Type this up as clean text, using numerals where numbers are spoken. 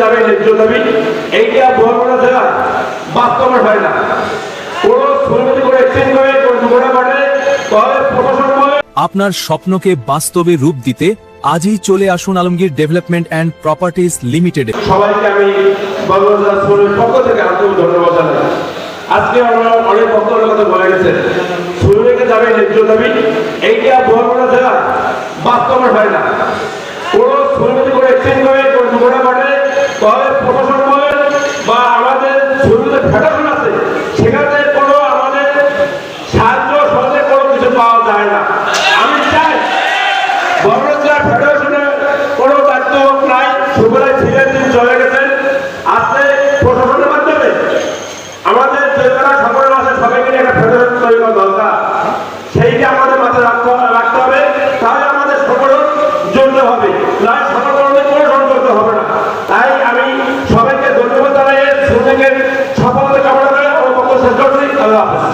যাবে ন্যায্য দাবি, এইটা বরগুনা জেলায় বাস্তবায়ন হয় না। কোনো শ্রমিক করে এক্সচেঞ্জ করে দুর্ঘটনা ঘটে, তবে প্রশাসন বলে। আপনার স্বপ্নকে বাস্তবে রূপ দিতে আজই চলে আসুন আলমগীর ডেভেলপমেন্ট অ্যান্ড প্রপার্টিজ লিমিটেডে। সবাইকে আমি বরগুনা জেলা শ্রমিকের পক্ষ থেকে আন্তরিক ধন্যবাদ জানাই। আজকে আমরা অনেক বক্তব্যের কথা বলে গেছে, শ্রমিকে যাবে ন্যায্য দাবি, এইটা বরগুনা জেলায় বাস্তবায়ন হয় না। কোনো শ্রমিক করে এক্সচেঞ্জ করে দুর্ঘটনা ঘটে, তবে প্রশাসন বলে বা আমাদের শ্রমিকদের ফেডারেশন আছে, সেখানে কোনো আমাদের সাহায্য সহজে কোনো কিছু পাওয়া যায় না। আমি চাই বরগুনা জেলা ফেডারেশনের কোনো দায়িত্ব নাই, সুবিধায় ছিলেন, তিনি চলে গেছেন। আজকে প্রশাসনের মাধ্যমে আমাদের যে যারা সংগঠন আছে সবাইকে একটা ফেডারেশন তৈরি করা দরকার, সেইটা আমাদের মাথায় রাখতে হবে। তাহলে আমাদের সংগঠন জড়িত হবে, নয় সংগঠনের কোনো জড়িত হবে না। তাই আমি সবাইকে ধন্যবাদ জানাই, শ্রমিকের সফলতা কামনা করে আমার বক্তব্য শেষ করছি। আল্লাহ হাফেজ।